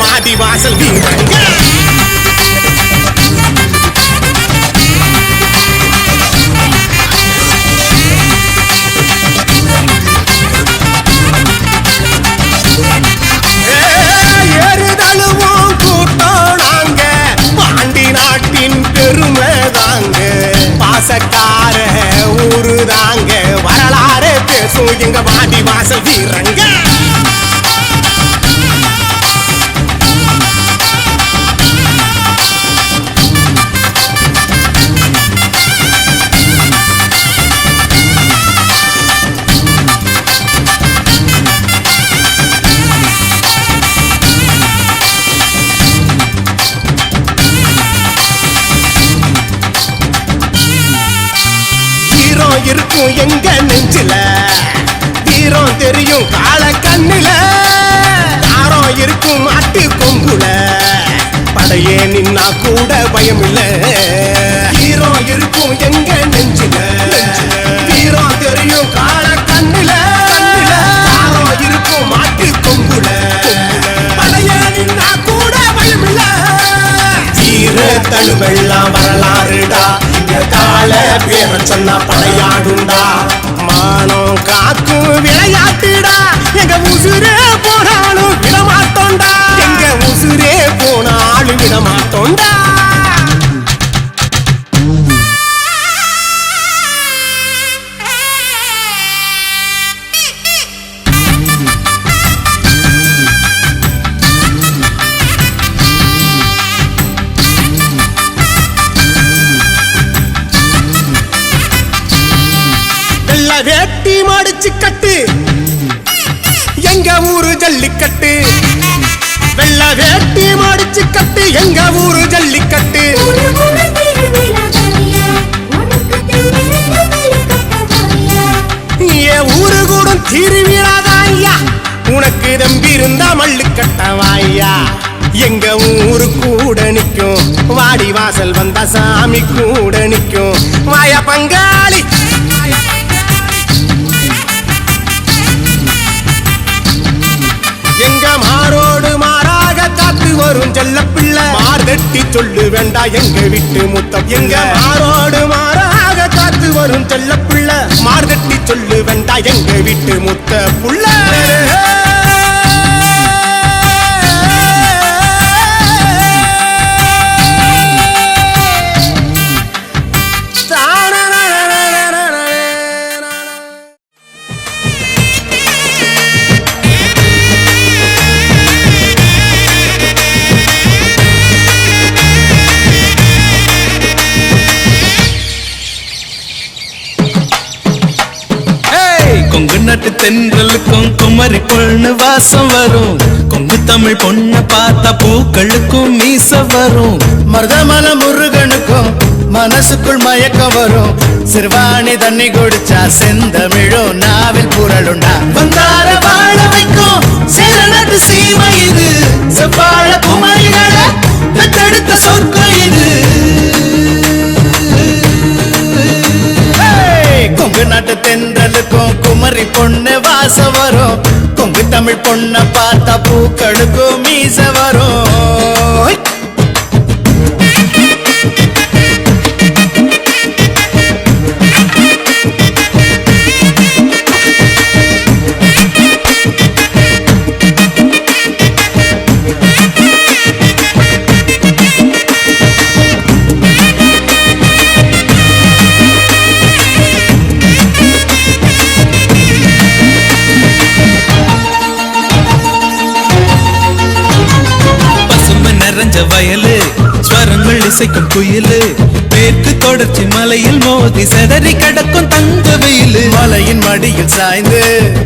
வாடி வாசல் வீரங்க ஏறுதழுவும் கூட்டம் நாங்க பாண்டி நாட்டின் பெருமை தாங்க பாசக்கார ஊரு தாங்க வரலாறு பேசும் எங்க வாடி வாசல் வீரங்க இருக்கும் எங்க நெஞ்சில வீரம் தெரியும் கால கண்ணில யாரம் இருக்கும் மாட்டு கொங்குல படையே நின்னா கூட பயம் இல்ல வீரம் இருக்கும் எங்க நெஞ்சில வீரம் தெரியும் கால கண்ணில யாரம் இருக்கும் மாட்டு கொங்குல படையே நின்னா கூட பயம் இல்ல வீர தழுவெல்லாம் வரலாறுடா கால பேர சொன்னா படையாடுண்டா மானம் காக்கும் விளையாட்டுடா எங்க உசுரே போனாலும் விடமாட்டோண்டா எங்க உசுரே போனாலும் விடமாட்டோண்டா வேட்டி மடிச்சு கட்டு எங்க ஊரு ஜல்லிக்கட்டு வெள்ள வேட்டி மடிச்சு கட்டு எங்க ஊரு ஜல்லிக்கட்டு ஊரு கூடும் திருவிழாதான் ஐயா உனக்கு தம்பி இருந்தா மல்லு கட்டவாயா எங்க ஊரு கூட நிக்கும் வாடி வாசல் வந்தா சாமி கூட நிக்கும் வாயா பங்காளி எங்க மாரோடு மாறாக காத்து வரும் செல்ல பிள்ளை மார்தட்டி சொல்லு வேண்டா எங்க விட்டு முத்தம் எங்க மாரோடு மாறாக காத்து வரும் செல்ல பிள்ளை மார்தட்டி சொல்லு வேண்டா எங்க விட்டு முத்த புள்ள கொங்கு நாட்டு தென்றலுக்கும் குமரி பொண்ணு வாசம் வரும் கொங்கு தமிழ் பொண்ண பார்த்தா பூக்களுக்கும் மீச வரும் மருதமல முருகனுக்கும் மனசுக்குள் மயக்கம் வரும் சிறுவாணி தண்ணி குடிச்சா செந்தமிழும் நாவில் புரளுண்டா வந்தார வாழ வைக்கும் சேரநாட்டு சீமை இது செவ்வாழ குமரிகளை பெற்றெடுத்த சொர்க்கம் இது கொங்கு நாட்டு தென்றலுக்கும் குமரி பொண்ணு வாசம் வரும் கொங்கு தமிழ் பொண்ண பார்த்தா பூக்களுக்கும் மீச வரும் வயலு ஸ்வரங்கள் இசைக்கும் குயிலு மேற்கு தொடர்ச்சி மலையில் மோதி செதறி கிடக்கும் தங்க வெயிலு மலையின் மடியில் சாய்ந்து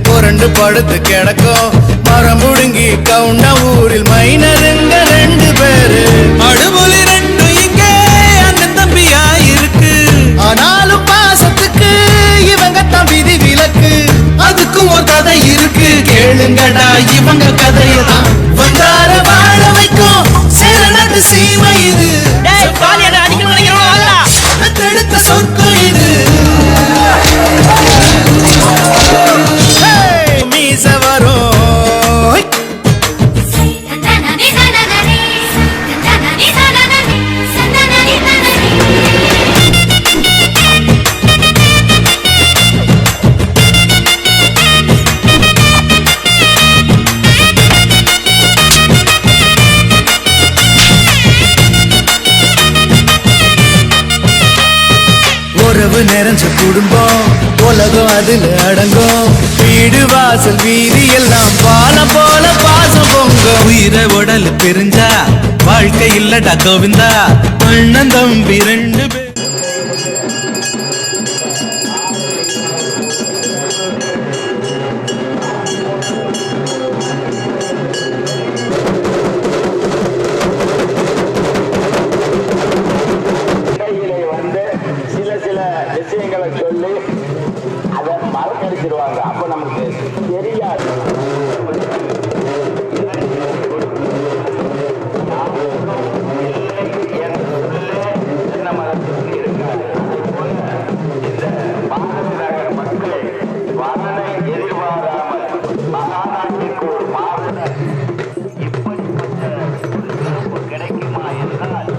புரண்டு படுத்து கிடக்கும் மரம் முடுங்கி கவுண்ட ஊரில் மைனருங்க 2 பேரு அடுமொழி 2 இங்கே அண்ணன் தம்பியாயிருக்கு ஆனாலும் பாசத்துக்கு இவங்க தான் விதி விலக்கு அதுக்கும் ஒரு கதை இருக்கு கேளுங்கடா இவங்க கதையதான் வந்தார வாழ வைக்கும் சேரநாட்டு சீமை இது பெற்றெடுத்த சொர்க்கம் இது மீச வரும் நிறைஞ்ச குடும்பம் உலகம் அதுல அடங்கும் வீடு வாசல் வீதி எல்லாம் பாலம் போல பாசம் பொங்கும் உயிரை உடல் பிரிஞ்சா வாழ்க்கை இல்லடா கோவிந்தா அண்ணன் தம்பி 2 பேர் விஷயங்களை சொல்லி அதை மறக்கடிச்சிருவாங்க. அப்ப நமக்கு தெரியாது. என்ன மதத்துக்கு இருக்காது. இந்த பாரதி நகர மக்கள் வளனை எதிர்பாராமல் மகாநாட்டிற்கு ஒரு மாறுதல் இப்படிப்பட்ட கிடைக்குமா என்றால்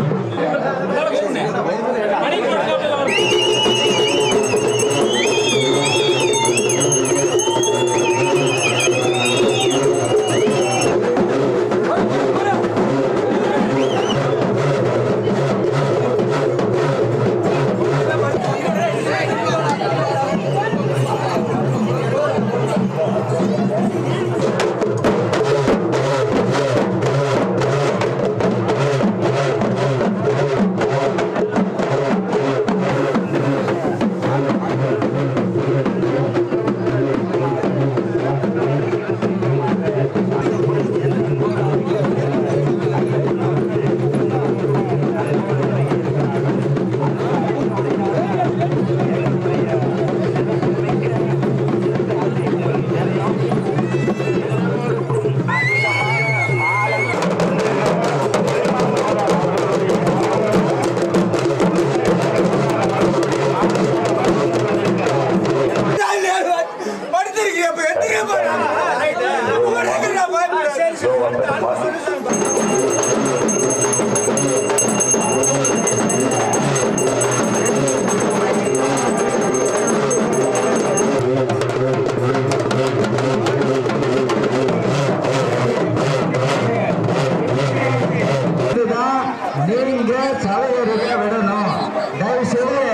நீங்க சபையறிக்க விடணும். தயவுசெய்து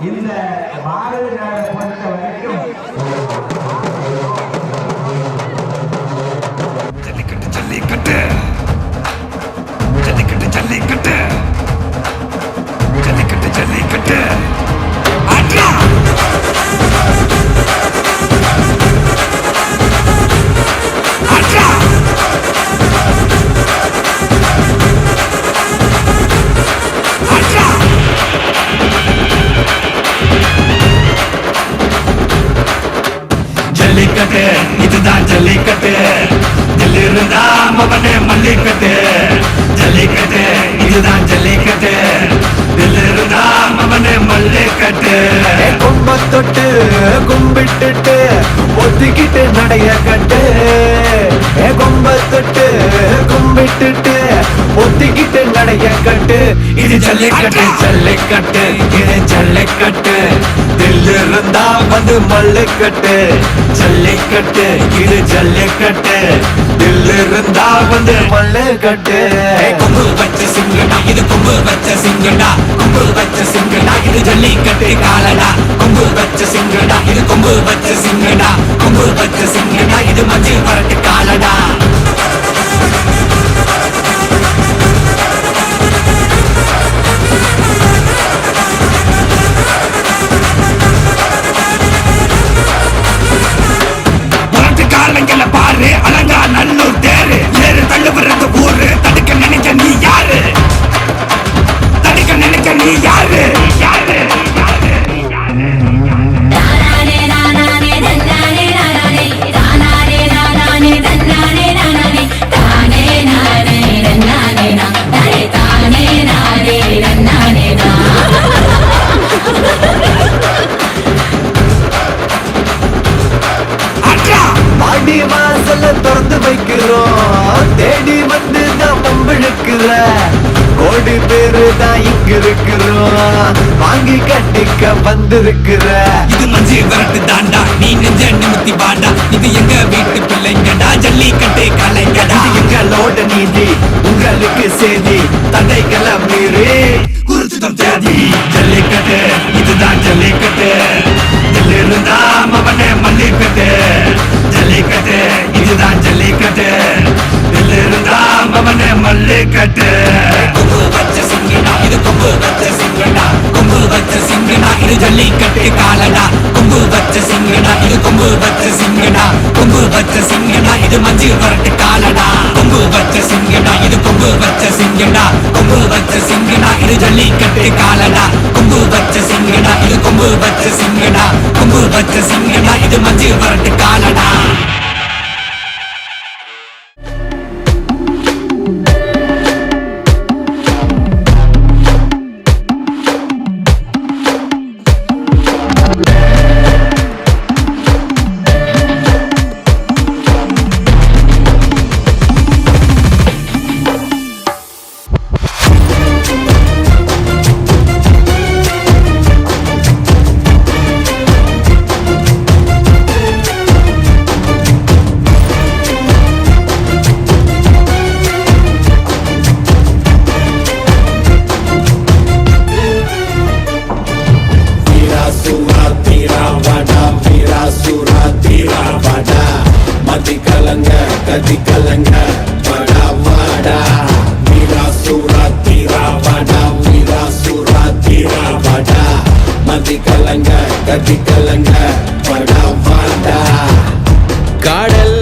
இந்த பாரதி நகரை பொறுத்த வரைக்கும் ஜல்லிக்கட்டு ஜல்லிக்கட்டு ஜல்லிக்கட்டு ஜல்லிக்கட்டு ஜல்லிக்கட்டு ஜல்லிக்கட்டு ஆட்ரா ஆட்ரா ஆட்ரா ஜல்லிக்கட்டு இதுதான் ஜல்லிக்கட்டு தில்லிருந்தா மவனே மல்லிக்கட்டு ஜல்லிக்கட்டு இதுதான் ஜல்லிக்கட்டு தில்லிருந்தா மவனே மல்லிக்கட்டு கும்ப தொட்டு கும்பிட்டுட்டு ஒத்திக்கிட்டு நடைய கட்டு கும்ப தொட்டு கும்பிட்டுட்டு ஒத்திக்கிட்டு நடைய கட்டு இது ஜல்லிக்கட்டு ஜல்லிக்கட்டு இது ஜல்லிக்கட்டு தில்லிருந்தா வந்து மல்லுக்கட்டு ஜல்லிக்கட்டு இது ஜல்லிக்கட்டு தில்லிருந்தா வந்து மல்லுக்கட்டு கொம்பு வச்ச சிங்கடா இது கொம்பு வச்ச சிங்கடா கொம்பு வச்ச சிங்கடா இது ஜல்லிக்கட்டு காலடா கொம்பு வச்ச சிங்கடா இது கொம்பு வச்ச சிங்கடா கொம்பு வச்ச சிங்கடா இது மஞ்சள் வரட்டு காலடா காலங்கள பாரு அலங்கா நல்லூர் தேரு ஏறு தள்ளுவது ஊரு தடுக்க நினைக்க நீ யாரு தடுக்க நினைக்க நீ யாரு யாரு மாடி வாசல திறந்து வைக்கிறோம் தேடி வந்து தான் பம்பிழுக்கிற கோடி பேரு தான் இங்க இருக்கிறோம் வாங்கி கட்டிக்க வந்திருக்கிற இது மஞ்சு விரட்டு தாண்டா நீ நெஞ்ச நிமித்தி வாடா இது எங்க வீட்டு பிள்ளைங்கடா ஜல்லிக்கட்டு கலைங்கடா இது எங்களோட நீதி உங்களுக்கு செய்தி தடைகளை மீறி குறிச்சுதம் தேதி ஜல்லிக்கட்டு இதுதான் ஜல்லிக்கட்டு கொம்பு வச்ச சிங்கடா கொம்பு வச்ச சிங்கடா இது மஞ்சு வரட்டு காலடா கொம்பு வச்ச சிங்கடா இது கொம்பு வச்ச சிங்கடா கொம்பு வச்ச சிங்கடா இது ஜல்லிக்கட்டு காலடா கொம்பு வச்ச சிங்கடா இது கொம்பு வச்ச சிங்கடா கொம்பு வச்ச சிங்கடா இது மஞ்சு வரட்டு காலடா கதி கலங்க வடா வாடா வீராசுரா தீரா வாடா வீராசுரா தீரா வாடா மதி கலங்க கதி கலங்க வடா வாடா காடல்